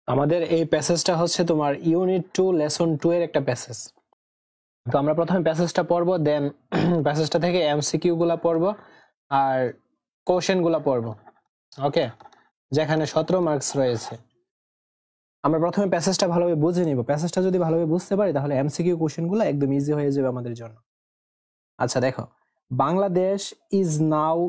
আমাদের এই প্যাসেজটা হচ্ছে তোমার ইউনিট 2 লেসন 2 এর একটা প্যাসেজ। তো আমরা প্রথমে প্যাসেজটা পড়বো, দেন প্যাসেজটা থেকে এমসিকিউ গুলা পড়বো আর কোশ্চেন গুলা পড়বো। ওকে, যেখানে 17 মার্কস রয়েছে। আমরা প্রথমে প্যাসেজটা ভালোভাবে বুঝে নিব। প্যাসেজটা যদি ভালোভাবে বুঝতে পারি তাহলে এমসিকিউ কোশ্চেন গুলো একদম ইজি হয়ে যাবে আমাদের জন্য। আচ্ছা দেখো, Bangladesh is now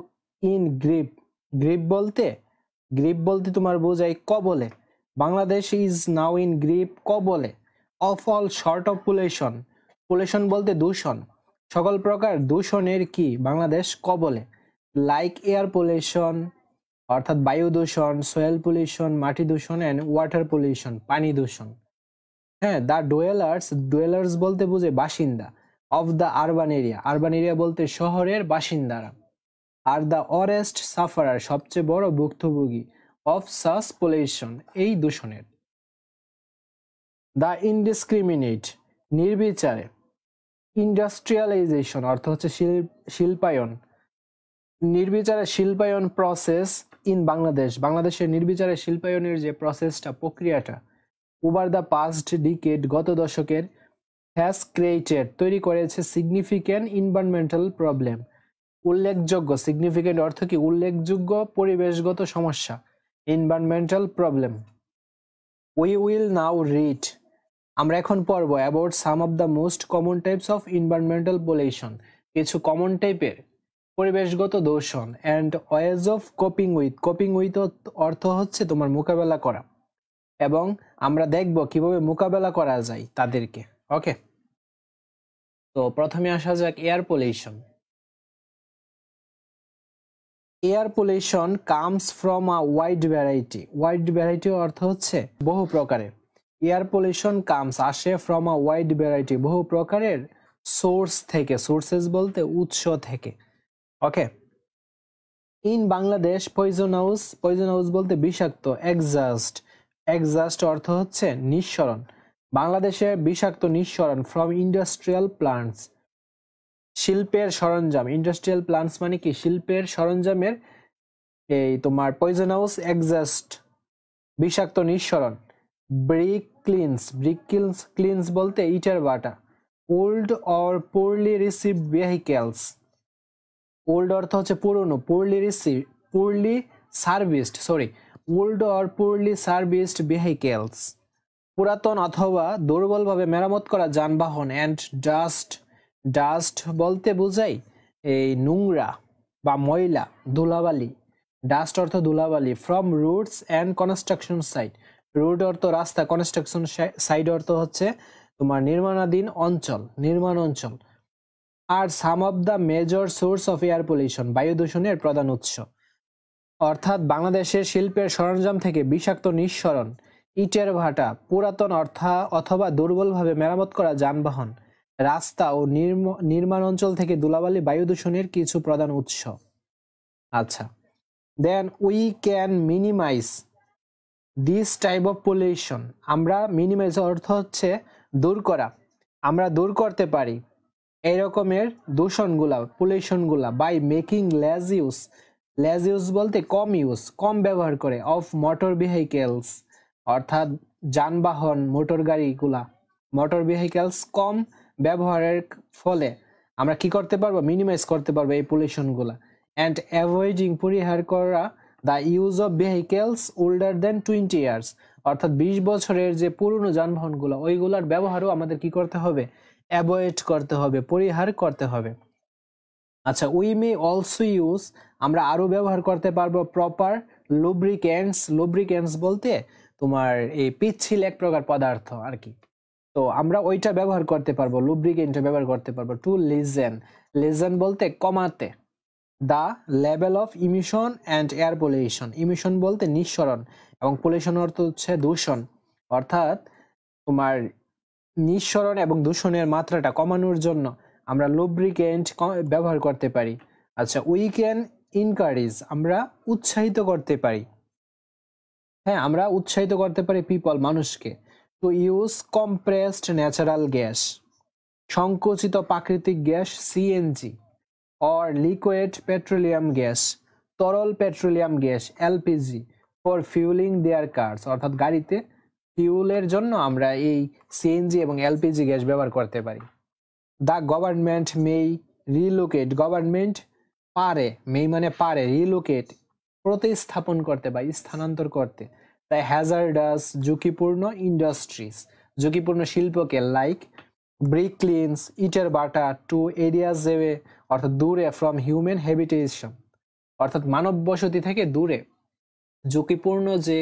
in grip. Grip বলতে তোমার বোঝায় কবলে। Bangladesh is now in grip কবলে of all short of population. Population বলতে দূষণ, সকল প্রকার দূষণের কি বাংলাদেশ কবলে। লাইক এয়ার পলিউশন অর্থাৎ বায়ু দূষণ, সোয়েল পলিউশন মাটি দূষণ, এন্ড ওয়াটার পলিউশন পানি দূষণ। হ্যাঁ, দ্য ডুয়েলার্স বলতে বোঝে বাসিন্দা, অফ দ্য আরবান এরিয়া বলতে শহরের বাসিন্দারা, আর দ্য অরেস্ট সাফারার সবচেয়ে বড় ভুক্তভোগী, অফ সাস পলিউশন এই দূষণের। দ্য ইনডিসক্রিমিনেট নির্বিচারে, ইন্ডাস্ট্রিয়ালাইজেশন অর্থ হচ্ছে শিল্পায়ন, নির্বিচারে শিল্পায়ন প্রসেস ইন বাংলাদেশের নির্বিচারে শিল্পায়নের যে প্রসেসটা প্রক্রিয়াটা ওভার দ্য পাস্ট ডিকেড গত দশকের হ্যাজ ক্রিয়েটেড তৈরি করেছে সিগনিফিক্যান্ট এনভায়রনমেন্টাল প্রবলেম। উল্লেখযোগ্য, সিগনিফিক্যান্ট অর্থ কি উল্লেখযোগ্য পরিবেশগত সমস্যা, environmental problem. We will now read আমরা এখন পড়ব about some of the most common types of environmental pollution, কিছু কমন টাইপের পরিবেশগত দূষণ, and ways of coping with অর্থ হচ্ছে তোমার মোকাবেলা করা, এবং আমরা দেখব কিভাবে মোকাবেলা করা যায় তাদেরকে। ওকে, তো প্রথমে আসা যাক air pollution. Air pollution comes from a wide variety অর্থ হচ্ছে বহু প্রকারের। এয়ার পলিউশন কামস আসে ফ্রম আ ওয়াইড ভ্যারাইটি বহু প্রকারের সোর্স থেকে, সোর্সেস বলতে উৎস থেকে। ওকে, ইন বাংলাদেশ পয়জন হাউস বলতে বিষাক্ত, এক্সাস্ট অর্থ হচ্ছে নিঃসরণ, বাংলাদেশে বিষাক্ত নিঃসরণ ফ্রম ইন্ডাস্ট্রিয়াল প্লান্টস শিল্পের সরঞ্জাম, ইন্ডাস্ট্রিয়াল প্লান্টস মানে কি শিল্পের সরঞ্জামের এই তোমার পয়জন হাউস এক্সাস্ট বিষাক্ত নিঃসরণ। ব্রিক ক্লিনস বলতে ইটের ভাটা, old or poorly received vehicles, old অর্থ হচ্ছে পুরনো, old or poorly serviced vehicles পুরাতন অথবা দুর্বলভাবে মেরামত করা যানবাহন, অ্যান্ড ডাস্ট বলতে বোঝায় এই নোংরা বা ময়লা, ধুলাবালি, ডাস্ট অর্থ ধুলাবালি, from routes and construction site, route অর্থ রাস্তা, কনস্ট্রাকশন সাইট অর্থ হচ্ছে তোমার নির্মাণ অঞ্চল। আর some of the major source of air pollution বায়ু দূষণের প্রধান উৎস, অর্থাৎ বাংলাদেশের শিল্পের সরঞ্জাম থেকে বিষাক্ত নিঃসরণ, ইটের ভাটা, পুরাতন অথবা দুর্বলভাবে মেরামত করা যানবাহন, রাস্তা ও নির্মাণ অঞ্চল থেকে ধুলাবালি বায়ু দূষণের কিছু প্রধান উৎস। আচ্ছা, then we can minimize this type of pollution আমরা মিনিমাইজ অর্থ হচ্ছে দূর করা, আমরা দূর করতে পারি এই রকমের দূষণগুলা, পলিউশনগুলা বাই মেকিং লেস ইউজ বলতে কম ব্যবহার করে, অফ মোটর ভেহিকেলস অর্থাৎ যানবাহন, মোটর ভেহিকেলস কম ব্যবহারের ফলে আমরা কি করতে পারবো, মিনিমাইজ করতে পারবো এই পলিউশনগুলা। অ্যান্ড অ্যাভয়েডিং পরিহার করা the use of vehicles older than 20 years অর্থাৎ 20 বছরের যে পুরনো যানবাহনগুলো ওইগুলার ব্যবহারও আমাদের কি করতে হবে, অ্যাভয়েড করতে হবে, পরিহার করতে হবে। আচ্ছা, উই মে অলসো ইউজ আমরা আরো ব্যবহার করতে পারবো প্রপার লুব্রিকেন্টস বলতে তোমার এই পিচ্ছিল এক প্রকার পদার্থ আর কি, তো আমরা ওইটা ব্যবহার করতে পারবো, লুব্রিকেন্ট ব্যবহার করতে পারবো। টু লিজেন বলতে কমাতে, the level of emission and air pollution, emission বলতে নিঃসরণ এবং পলিউশন অর্থ হচ্ছে দূষণ, অর্থাৎ তোমার নিঃসরণ এবং দূষণের মাত্রাটা কমানোর জন্য আমরা লুব্রিকেন্ট ব্যবহার করতে পারি। আচ্ছা, উই ক্যান ইনকারেজ আমরা উৎসাহিত করতে পারি, হ্যাঁ আমরা উৎসাহিত করতে পারি মানুষকে, to use compressed natural gas সংকুচিত প্রাকৃতিক গ্যাস CNG, or liquid petroleum gas তরল পেট্রোলিয়াম গ্যাস LPG, for fuelling their cars অর্থাৎ গাড়িতে ফিউলের জন্য আমরা এই সিএনজি এবং এলপিজি গ্যাস ব্যবহার করতে পারি। দ্য গভর্নমেন্ট মেই রিলোকেট, গভর্নমেন্ট পারে, মেই মানে পারে, রিলোকেট প্রতিস্থাপন করতে বা স্থানান্তর করতে, তাই হ্যাজার্ডাস ঝুঁকিপূর্ণ ইন্ডাস্ট্রিজ, ঝুঁকিপূর্ণ শিল্পকে লাইক ব্রিকলিনস ইটের বাটা টু এরিয়াস এওয়ে, অর্থাৎ দূরে ফ্রম হিউম্যান হ্যাবিটেশন, অর্থাৎ মানব বসতি থেকে দূরে ঝুঁকিপূর্ণ যে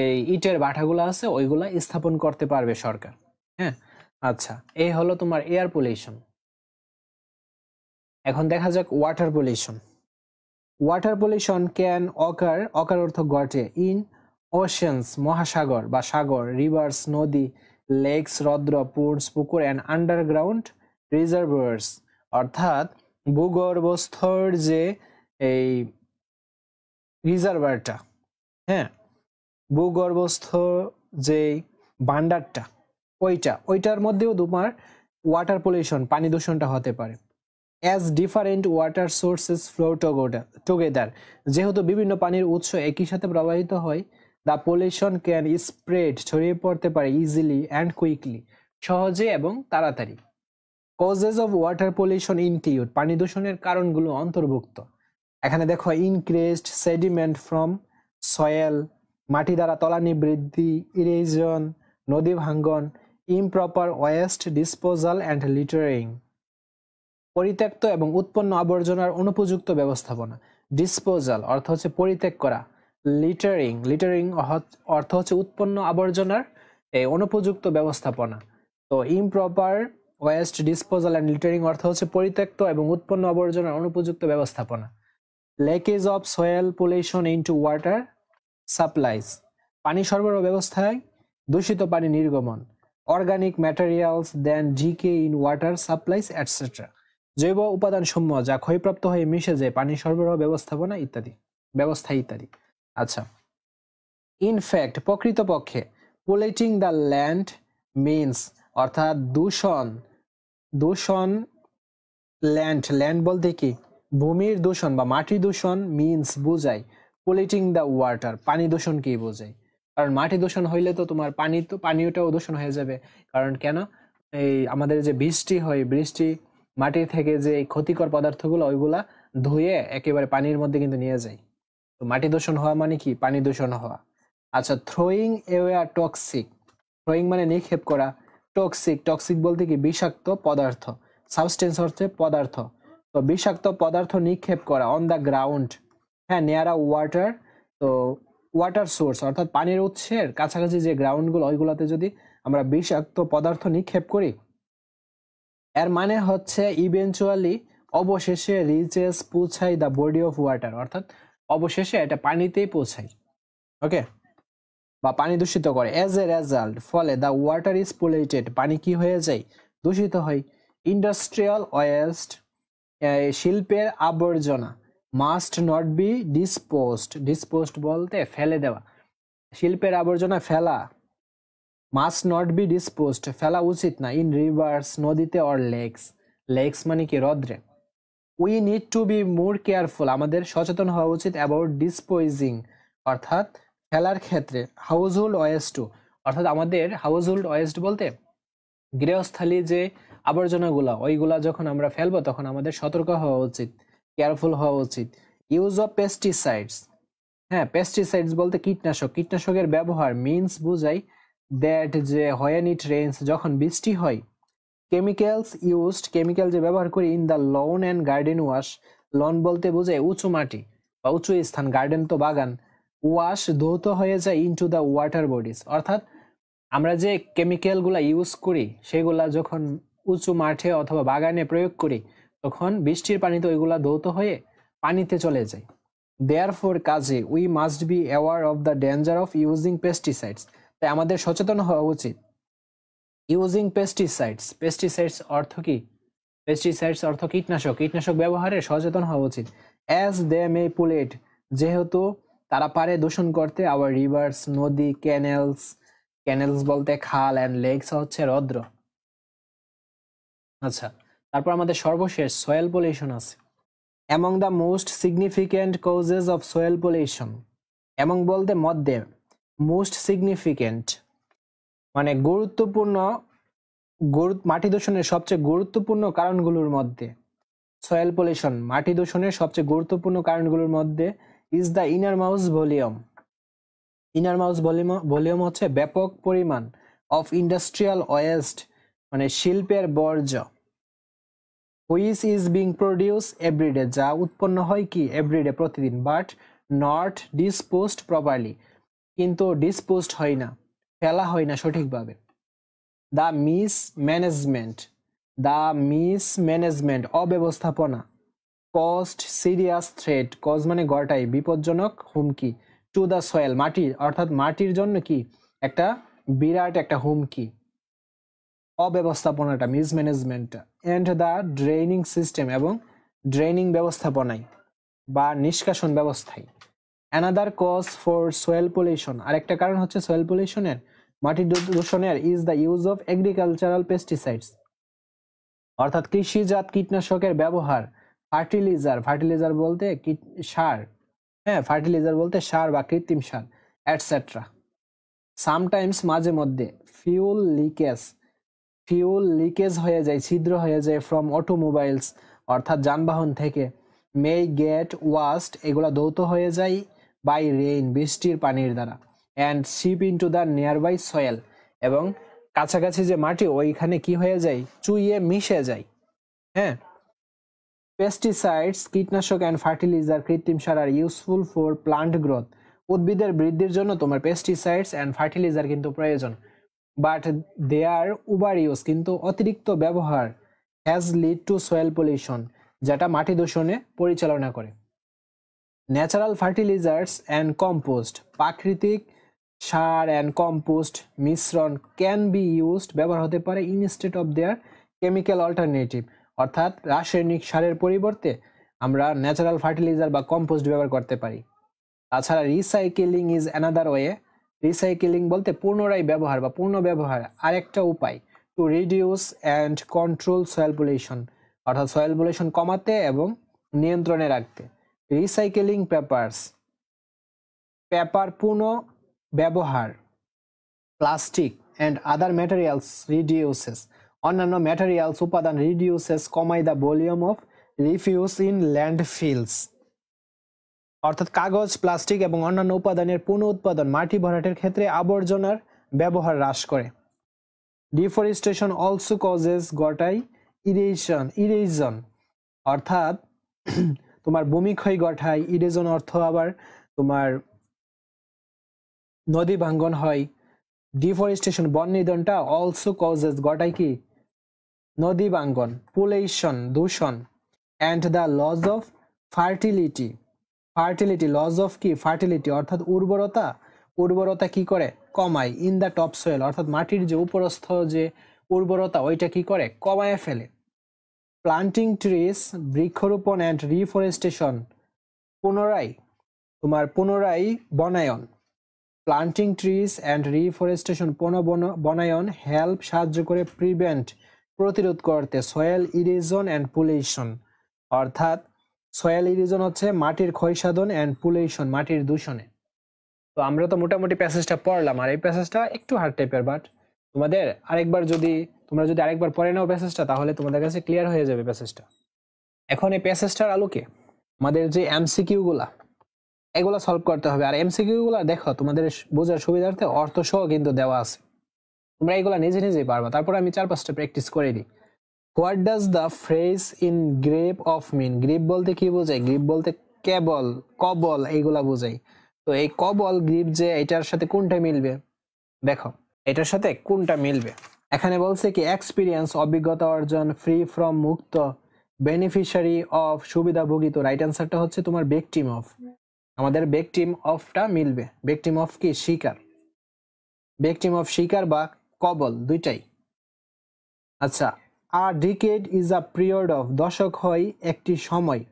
এই ইটের বাটাগুলো আছে ওইগুলা স্থাপন করতে পারবে সরকার। হ্যাঁ, আচ্ছা, এই হলো তোমার এয়ার পলিউশন। এখন দেখা যাক water pollution. Water pollution can occur, occur অর্থ ঘটে, ইন ওশেন্স মহাসাগর বা সাগর, রিভার্স নদী, লেকস হ্রদ, পুলস পুকুর, অ্যান্ড আন্ডারগ্রাউন্ড রিজার্ভার্স, অর্থাৎ ভূগর্ভস্থর যে এই রিজার্ভারটা, হ্যাঁ ভূগর্ভস্থ যে ভান্ডারটা ওইটার মধ্যেও তোমার ওয়াটার পলিউশন পানি দূষণটা হতে পারে। As different water sources flow together, যেহেতু বিভিন্ন পানির উৎস একই সাথে প্রবাহিত হয়, দ্য পলিউশন ক্যান স্প্রেড, ছড়িয়ে পড়তে পারে, ইজিলি অ্যান্ড কুইকলি, সহজে এবং তাড়াতাড়ি। Causes of water pollution include, পানি দূষণের কারণগুলো অন্তর্ভুক্ত। এখানে দেখো ইনক্রিজড সেডিমেন্ট ফ্রম সয়েল, মাটি দ্বারা তলানি বৃদ্ধি, ইরেশন নদী ভাঙ্গন, improper waste disposal and littering, পরিত্যক্ত এবং উৎপন্ন আবর্জনার অনুপযুক্ত ব্যবস্থাপনা। ডিসপোজাল অর্থ হচ্ছে পরিত্যাগ করা, লিটারিং, লিটারিং অর্থ হচ্ছে উৎপন্ন আবর্জনার অনুপযুক্ত ব্যবস্থাপনা। তো improper waste disposal and littering অর্থ হচ্ছে পরিত্যক্ত এবং উৎপন্ন আবর্জনার অনুপযুক্ত ব্যবস্থাপনা। Leakage of soil pollution into water supplies, পানি সরবরাহ ব্যবস্থায় দূষিত পানি নির্গমন। Organic materials then decay in water supplies etcetera, জৈব উপাদান সমূহ যা ক্ষয়প্রাপ্ত হয়ে মিশে যায় পানি সরবরাহ ব্যবস্থাপনা ইত্যাদি ব্যবস্থা ইত্যাদি। আচ্ছা, ইনফ্যাক্ট প্রকৃতপক্ষে পলিউটিং দ্য ল্যান্ড মিনস, অর্থাৎ দূষণ ল্যান্ড বলতে কি ভূমির দূষণ বা মাটি দূষণ, মিনস বুঝায় পলিউটিং দ্য ওয়াটার, পানি দূষণ কি বোঝায়, কারণ মাটি দূষণ হইলে তো তোমার পানিটাও দূষণ হয়ে যাবে। কারণ কেন, এই আমাদের যে বৃষ্টি হয়, বৃষ্টি মাটি থেকে যে ক্ষতিকর পদার্থগুলো ওইগুলা ধুয়ে একেবারে পানির মধ্যে কিন্তু নিয়ে যায়। তো মাটি দূষণ হওয়া মানে কি, পানি দূষণ হওয়া। আচ্ছা, থ্রোয়িং এওয়ে টক্সিক, থ্রোয়িং মানে নিক্ষেপ করা, টক্সিক বলতে কি বিষাক্ত পদার্থ, সাবস্টেন্স হচ্ছে পদার্থ, তো বিষাক্ত পদার্থ নিক্ষেপ করা অন দ্য গ্রাউন্ড, হ্যাঁ নিয়ার আ ওয়াটার, তো ওয়াটার সোর্স অর্থাৎ পানির উৎসের কাছাকাছি যে গ্রাউন্ডগুলো ওইগুলোতে যদি আমরা বিষাক্ত পদার্থ নিক্ষেপ করি, এর মানে হচ্ছে ইভেনচুয়ালি অবশেষে রিচেস পৌঁছায় দ্য বডি অফ ওয়াটার, অর্থাৎ অবশেষে এটা পানিতেই পৌঁছায়, ওকে, বা পানি দূষিত করে। এজ এ রেজাল্ট, ফলে দ্য ওয়াটার ইজ পলিউটেড, পানি কি হয়ে যায়, দূষিত হয়। ইন্ডাস্ট্রিয়াল ওয়েস্ট, শিল্পের আবর্জনা, মাস্ট নট বি ডিসপোজড বলতে ফেলে দেওয়া, শিল্পের আবর্জনা ফেলা, মাস্ট নট বি ডিসপোজড ফেলা উচিত না, ইন রিভার্স নদীতে, অর লেকস মানে কি হ্রদে। We need to be more careful, আমাদের সচেতন হওয়া উচিত, অ্যাবাউট ডিসপোজিং অর্থাৎ ফেলার ক্ষেত্রে, হাউসহোল্ড ওয়েস্ট, অর্থাৎ আমাদের হাউসহোল্ড ওয়েস্ট বলতে গৃহস্থালী যে আবর্জনাগুলো ওইগুলা যখন আমরা ফেলবো তখন আমাদের সতর্ক হওয়া উচিত, কেয়ারফুল হওয়া উচিত। ইউজ অফ পেস্টিসাইডস, হ্যাঁ পেস্টিসাইডস বলতে কীটনাশকের ব্যবহার, মিনস বুঝাই দ্যাট যে হোয়েন ইট রেইনস, যখন বৃষ্টি হয়। কেমিক্যালস ইউজড, কেমিক্যাল যে ব্যবহার করি, in the lawn and garden wash, lawn বলতে বোঝায় উঁচু মাটি বা উঁচু স্থান, গার্ডেন তো বাগান, ওয়াশ ধৌত হয়ে যায় ইনটু দ্য ওয়াটার বডিজ, অর্থাৎ আমরা যে কেমিক্যালগুলা ইউজ করি সেগুলা যখন উঁচু মাঠে অথবা বাগানে প্রয়োগ করি তখন বৃষ্টির পানিতে ওইগুলা ধৌত হয়ে পানিতে চলে যায়। দেয়ারফোর কাজে we must be aware of the danger of using pesticides, তাই আমাদের সচেতন হওয়া উচিত। ইউজিং পেস্টিসাইডস অর্থ কি, পেস্টিসাইডস অর্থ কীটনাশক ব্যবহারে সচেতন হওয়া উচিত। অ্যাজ দে মে পুলেট, যেহেতু তারা পারে দূষণ করতে, আওয়ার রিভার্স নদী, ক্যানেলস বলতে খাল, অ্যান্ড লেকস হচ্ছে হ্রদ। আচ্ছা, তারপর আমাদের সর্বশেষ সয়েল পলিউশন আছে। Among the most significant causes of soil pollution, among বলতে মধ্যে, মোস্ট সিগনিফিক্যান্ট মানে মাটি দূষণের সবচেয়ে গুরুত্বপূর্ণ কারণগুলোর মধ্যে সয়েল পলিউশন, মাটি দূষণের সবচেয়ে গুরুত্বপূর্ণ কারণগুলোর মধ্যে is the enormous volume. Enormous volume হচ্ছে ব্যাপক পরিমাণ অফ ইন্ডাস্ট্রিয়াল ওয়েস্ট, মানে শিল্পের বর্জ্য, which is being produce everyday, যা উৎপন্ন হয় কি এভরিডে প্রতিদিন, বাট নট ডিসপোজড প্রপারলি, কিন্তু ডিসপোজড হয় না, ফেলা হয় না সঠিকভাবে। দ্য মিসম্যানেজমেন্ট অব্যবস্থাপনা, কস্ট সিরিয়াস থ্রেট, কজ মানে ঘটাই, বিপজ্জনক হুমকি, টু দ্য সয়েল মাটি, অর্থাৎ মাটির জন্য কি একটা বিরাট একটা হুমকি, অব্যবস্থাপনাটা মিসম্যানেজমেন্টটা, এন্ড দ্য ড্রেনিং সিস্টেম, এবং ড্রেনিং ব্যবস্থাপনায় বা নিষ্কাশন ব্যবস্থায়। Another cause for soil pollution, আরেকটা কারণ হচ্ছে সয়েল পলিউশনের, মাটি দূষণের, is the use of agricultural pesticides, অর্থাৎ কৃষিজাত কীটনাশকের ব্যবহার, ফার্টিলাইজার বলতে সার, হ্যাঁ ফার্টিলাইজার বলতে সার বা কৃত্রিম সার, এটসেট্রা। সামটাইমস মাঝে মধ্যে ফিউল লিকেজ হয়ে যায়, ছিদ্র হয়ে যায়, ফ্রম অটোমোবাইলস অর্থাৎ যানবাহন থেকে, মে গেট ওয়াস্ট এগুলা ধৌত হয়ে যায়, বাই রেইন বৃষ্টির পানির দ্বারা, and seep into the nearby soil, এবং কাছাকাছি যে মাটি ওইখানে কি হয়ে যায়, চুইয়ে মিশে যায়। হ্যাঁ, পেস্টিসাইডস কীটনাশক অ্যান্ড ফার্টিলাইজার কৃত্রিম সার are useful for plant growth, উদ্ভিদের বৃদ্ধির জন্য তোমার পেস্টিসাইডস অ্যান্ড ফার্টিলাইজার কিন্তু প্রয়োজন, বাট দেয়ার ওভার ইউজ কিন্তু অতিরিক্ত ব্যবহার has lead to soil pollution, যেটা মাটি দূষণে পরিচালনা করে। ন্যাচারাল ফার্টিলাইজার্স অ্যান্ড কম্পোস্ট, প্রাকৃতিক সার অ্যান্ড কম্পোস্ট মিশ্রণ ক্যান বি ইউজড ব্যবহার হতে পারে instead of their chemical alternative, অর্থাৎ রাসায়নিক সারের পরিবর্তে আমরা ন্যাচারাল ফার্টিলাইজার বা কম্পোস্ট ব্যবহার করতে পারি। তাছাড়া recycling is another way, recycling বলতে পুনরায় ব্যবহার বা পুনর্ব্যবহার, আরেকটা উপায় to reduce and control soil pollution, অর্থাৎ সয়েল পলিউশন কমাতে এবং নিয়ন্ত্রণে রাখতে। রিসাইকেলিং পেপার পুনঃ ব্যবহার, plastic and other materials reduces, অন্যান্য ম্যাটেরিয়ালস উপাদান রিডিউসেস কমায় the volume of refuse in ল্যান্ডফিলস, অর্থাৎ কাগজ প্লাস্টিক এবং অন্যান্য উপাদানের পুনঃ উৎপাদন মাটি ভরাটের ক্ষেত্রে আবর্জনার ব্যবহার হ্রাস করে। ডিফরেস্টেশন অলসো কজেস ঘটায় ইরেশন, অর্থাৎ তোমার ভূমিক্ষয় ঘটায়, ইরেশন অর্থ আবার তোমার নদী ভাঙ্গন হয়। ডিফরেস্টেশন বন নিধনটা অলসো কজেস ঘটায় কি নদী ভাঙ্গন, পলিউশন দূষণ, and the loss of fertility loss of কি ফার্টিলিটি, অর্থাৎ উর্বরতা কি করে কমায়, ইন দ্য টপ সয়েল, অর্থাৎ মাটির যে উপরস্থ যে উর্বরতা ওইটা কি করে কমায় ফেলে। প্লান্টিং ট্রিজ বৃক্ষরোপণ অ্যান্ড রিফরেস্টেশন পুনরায় বনায়ন, প্লান্টিং ট্রিজ অ্যান্ড রিফরেস্টেশন বনায়ন হেল্প সাহায্য করে প্রতিরোধ করতে সয়েল ইরেশন অ্যান্ড পলিউশন, অর্থাৎ সয়েল ইরেশন হচ্ছে মাটির ক্ষয়সাধন অ্যান্ড পলিউশন মাটির দূষণে। তো আমরা তো মোটামুটি প্যাসেজটা পড়লাম, আর এই প্যাসেজটা একটু হার্ড টাইপের, বাট তোমরা যদি আরেকবার পড়ে নাও প্যাসেজটা তাহলে তোমাদের কাছে ক্লিয়ার হয়ে যাবে প্যাসেজটা। এখন এই প্যাসেজটার আলোকে আমাদের যে এমসিকিউ গুলা এগুলা সলভ করতে হবে, আর এমসিকিউ গুলা দেখো তোমাদের বোঝার সুবিধার্থে অর্থ সহ কিন্তু দেওয়া আছে, তোমরা এগুলা নিজেই পারবা। তারপর আমি 4-5টা প্র্যাকটিস করে দিই। What does the phrase in grip of mean, grip বলতে কি বোঝায়, গ্রিপ বলতে কবল এইগুলা বোঝায়। তো এই কবল গ্রিপ যে এটার সাথে কোনটা মিলবে, দেখো এটার সাথে কোনটা মিলবে। এখানে বলছে কি এক্সপিরিয়েন্স অভিজ্ঞতা অর্জন, ফ্রি ফ্রম মুক্ত, বেনিফিশিয়ারি অফ সুবিধাভোগী। তো রাইট অ্যান্সারটা হচ্ছে তোমার ভিকটিম অফ, আমাদের ভিকটিম অফটা মিলবে। ভিকটিম অফ কি শিকার, ভিকটিম অফ শিকার বা কবল দুইটাই। আচ্ছা, a decade is a period of, দশক হয় একটি সময়,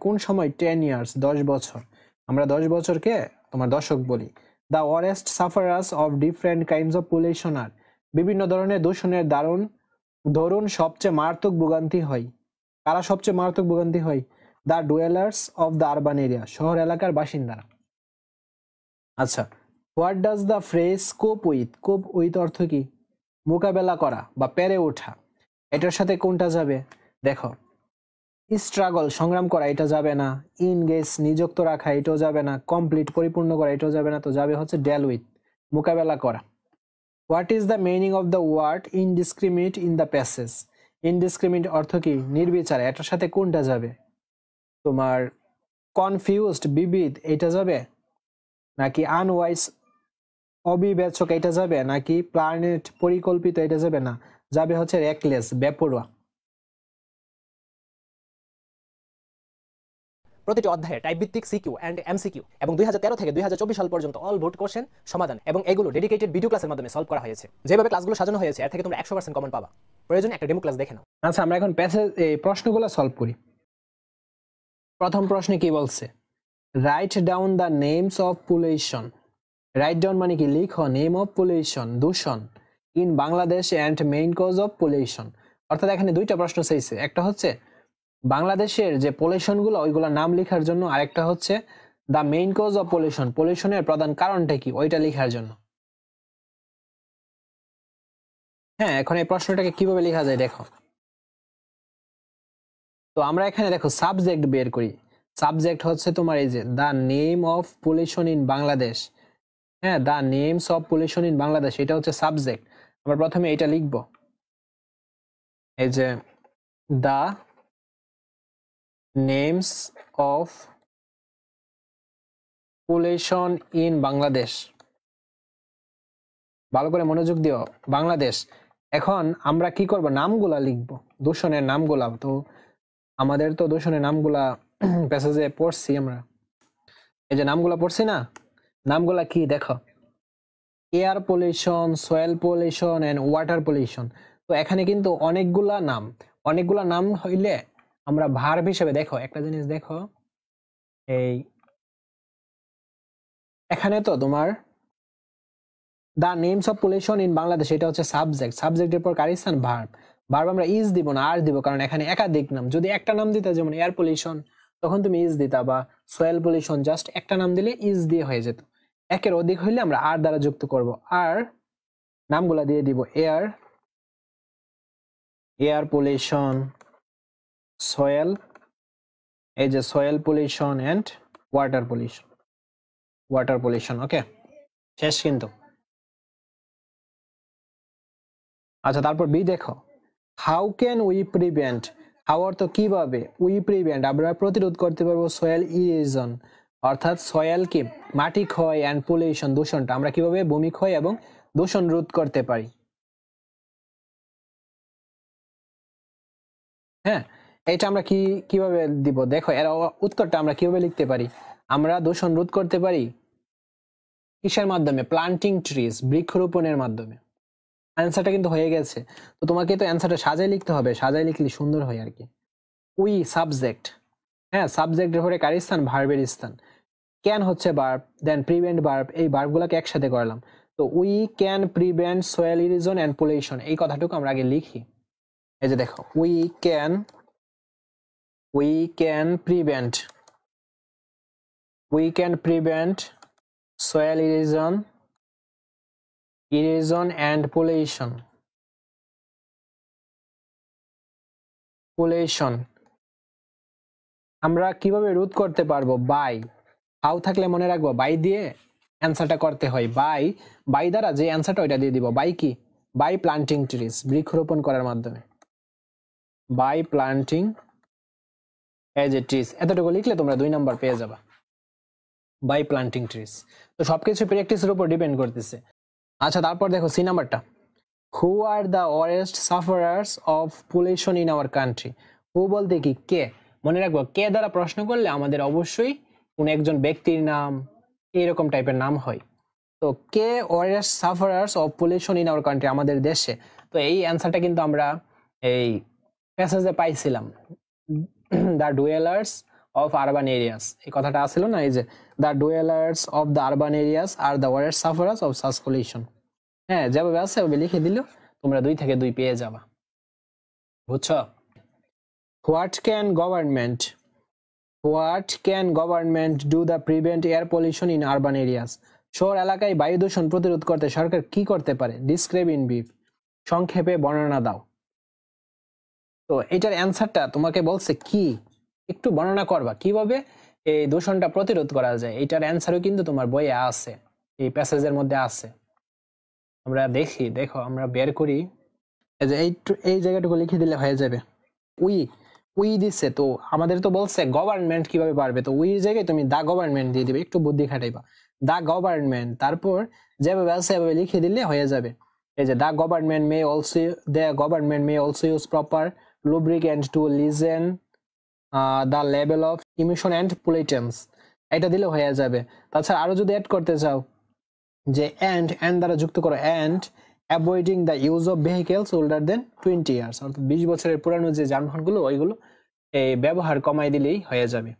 কোন সময় 10 years 10 বছর, আমরা 10 বছরকে তোমার দশক বলি। The worst sufferers of different kinds of pollution আর, বিভিন্ন ধরনের দূষণের দরুন সবচেয়ে মারাত্মক ভোগান্তি হয়, কারা সবচেয়ে মারাত্মক ভোগান্তি হয়, the dwellers of the urban area, শহর এলাকার বাসিন্দারা। আচ্ছা, হোয়াট ডাজ দ্য ফ্রেজ কোপ উইথ অর্থ কি? মোকাবেলা করা বা পেরে ওঠা। এটার সাথে কোনটা যাবে? দেখো, স্ট্রাগল সংগ্রাম করা, এটা যাবে না। ইনগেজ নিযুক্ত রাখা, এটাও যাবে না। কমপ্লিট পরিপূর্ণ করা, এটাও যাবে না। তো যাবে হচ্ছে ডেল উইথ, মোকাবেলা করা। What is the meaning of the word indiscriminate in the passage? Indiscriminate অর্থ কি? নির্বিচারে। এটার সাথে কোনটা যাবে? তোমার কনফিউজড বিবিধ, এটা যাবে নাকি আনওয়াইজ অবিবেচক, এটা যাবে নাকি প্ল্যানেট পরিকল্পিত, এটা যাবে না। যাবে হচ্ছে রেকলেস, বেপরোয়া। প্রতিটি অধ্যায়ে টাইপ ভিত্তিক সিকিউ এন্ড এমসিকিউ এবং 2013 থেকে 2024 সাল পর্যন্ত অল বোর্ড কোশ্চেন সমাধান এবং এগুলো ডেডিকেটেড ভিডিও ক্লাসের মাধ্যমে সলভ করা হয়েছে। যেভাবে ক্লাসগুলো সাজানো হয়েছে এর থেকে তোমরা 100% কমন পাবা। প্রয়োজনে একটা ডেমো ক্লাস দেখে নাও। আচ্ছা, আমরা এখন প্যাসেজ এই প্রশ্নগুলো সলভ করি। প্রথম প্রশ্নে কি বলছে? Write down the names of population. Write down মানে কি? লিখো। নেম অফ পপুলেশন, দূষণ, in Bangladesh and main cause of population. অর্থাৎ এখানে দুইটা প্রশ্ন চাইছে। একটা হচ্ছে বাংলাদেশের যে পলিউশন গুলো ওইগুলোর নাম লেখার জন্য, আর একটা হচ্ছে the main cause of pollution, পলিউশনের প্রধান কারণটা কি ওইটা লেখার জন্য। হ্যাঁ, এখন এই প্রশ্নটাকে কিভাবে লেখা যায় দেখো। তো আমরা এখানে দেখো সাবজেক্ট বের করি। সাবজেক্ট হচ্ছে তোমার এই যে the name of pollution in Bangladesh. হ্যাঁ, the names of pollution in Bangladesh, এটা হচ্ছে সাবজেক্ট। আমরা প্রথমে এটা লিখব, এই যে the names of population in Bangladesh. ভালো করে মনোযোগ দিও, বাংলাদেশ। এখন আমরা কি করব? নামগুলা লিখব, দূষণের নামগুলা। তো আমাদের তো দূষণের নামগুলা প্যাসেজে পড়ছি আমরা, এই যে নামগুলা পড়ছি না, নামগুলা কি দেখো, air pollution, soil pollution and water pollution. তো এখানে কিন্তু অনেকগুলা নাম হইলে আমরা ভার্ব হিসেবে, দেখো একটা জিনিস দেখো, এই এখানে তো তোমার the names of population in Bangladesh, এটা হচ্ছে সাবজেক্ট। সাবজেক্টের পর কার স্থান? ভার্ব। ভার্ব আমরা ইজ দিব না, আর দিব, কারণ এখানে একাধিক নাম। যদি একটা নাম দিতা, যেমন এয়ার পলিউশন, তখন তুমি ইজ দিতা, বা সয়েল পলিউশন জাস্ট একটা নাম দিলে ইজ দিয়ে হয়ে যেত। একের অধিক হইলে আমরা আর দ্বারা যুক্ত করব, আর নামগুলা দিয়ে দিব এয়ার পলিউশন, সয়েল, এই যে soil pollution and water pollution. Okay, শেষ কিন্তু। আচ্ছা, তারপর বি দেখো, how can we prevent. How অর্থ কিভাবে, উই প্রিভেন্ট আমরা প্রতিরোধ করতে পারবো, সয়েল ইরোশন অর্থাৎ সয়েল কি? মাটি ক্ষয়, এন্ড পলিউশন দূষণটা আমরা কিভাবে ভূমি ক্ষয় এবং দূষণ রোধ করতে পারি। হ্যাঁ, এটা আমরা কিভাবে দিব দেখো, এর উত্তরটা আমরা কিভাবে লিখতে পারি। আমরা দূষণ রোধ করতে পারি কিসের মাধ্যমে? প্লান্টিং ট্রিজ, বৃক্ষরোপণের মাধ্যমে। অ্যান্সারটা কিন্তু হয়ে গেছে। তো তোমাকে তো অ্যান্সারটা সাজাই লিখতে হবে, সাজাই লিখলে সুন্দর হয় আর কি। উই সাবজেক্ট, হ্যাঁ, সাবজেক্টের পরে কার স্থান? ভার্বের স্থান। ক্যান হচ্ছে ভার্ব, দেন প্রিভেন্ট ভার্ব, এই ভার্বগুলোকে একসাথে করলাম। তো we can prevent soil erosion and pollution, এই কথাটুকু আমরা আগে লিখি। এই যে দেখো, we can prevent soil erosion and pollution. আমরা কিভাবে রোধ করতে পারবো? বাই। হাউ থাকলে মনে রাখবো, বাই দিয়ে অ্যান্সারটা করতে হয়। বাই দ্বারা যে অ্যান্সারটা ওইটা দিয়ে দিব। বাই কি? বাই প্লান্টিং ট্রিজ, বৃক্ষরোপণ করার মাধ্যমে। By planting as a trees, এতটুকু লিখলে তোমরা 2 নাম্বার পেয়ে যাবা। By planting trees. তো সবকিছু প্র্যাকটিসের উপর ডিপেন্ড করতেছে। আচ্ছা, তারপর দেখো সি নাম্বারটা, who are the worst sufferers of pollution in our country. Who বলতে কি? কে। মনে রাখবো, কে দ্বারা প্রশ্ন করলে আমাদের অবশ্যই কোন একজন ব্যক্তির নাম, এরকম টাইপের নাম হয়। তো কে worst sufferers of pollution in our country, আমাদের দেশে। তো এই অ্যান্সারটা কিন্তু আমরা এই প্যাসেজে পাইছিলাম, the dwellers of urban areas, এই কথাটা আসছিল না, এই যে the dwellers of the urban areas are the worst sufferers of such pollution. হ্যাঁ, যেভাবে আছে ওভাবে লিখে দিল, তোমরা 2 থেকে 2 পেয়ে যাবা। বুঝছো? What can government do the prevent air pollution in urban areas. শহর এলাকায় বায়ু দূষণ প্রতিরোধ করতে সরকার কি করতে পারে? ডিসক্রাইব ইন ব্রিফ, সংক্ষেপে বর্ণনা দাও। তো এটার অ্যান্সারটা তোমাকে বলছে কি, একটু বর্ণনা করবা কিভাবে এই দূষণটা প্রতিরোধ করা যায়। এটার অ্যান্সারও কিন্তু তোমার বইয়ে আছে, এই প্যাসেজের মধ্যে আছে। আমরা দেখো আমরা বের করি, এই যে এই জায়গাটুকু লিখে দিলে হয়ে যাবে। উই উই দিছে, তো আমাদের তো বলছে গভর্নমেন্ট কিভাবে পারবে, তো উই জায়গায় তুমি দা গভর্নমেন্ট দিয়ে দিবে, একটু বুদ্ধি খাটাইবা। দা গভর্নমেন্ট, তারপর যেভাবে আছে এভাবে লিখে দিলে হয়ে যাবে। এই যে the government may also use proper lubricant to lessen the level of emission and pollutants, এটা দিলে হয়ে যাবে। তাছাড়া আরো যদি অ্যাড করতে চাও যে and দ্বারা যুক্ত করো and avoiding the use of vehicles older than 20 years, অর্থাৎ 20 বছরের পুরানো যে যানবাহনগুলো ওইগুলো এই ব্যবহার কমাই দিলেই হয়ে যাবে।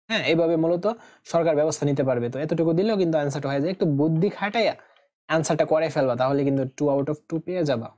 হ্যাঁ, এইভাবে মূলত সরকার ব্যবস্থা নিতে পারবে। তো এতটুকু দিলেও কিন্তু অ্যান্সারটা হয়ে যায়, একটু বুদ্ধি খাটাইয়া অ্যান্সারটা করে ফেলবা, তাহলে কিন্তু 2 out of 2 পেয়ে যাবা।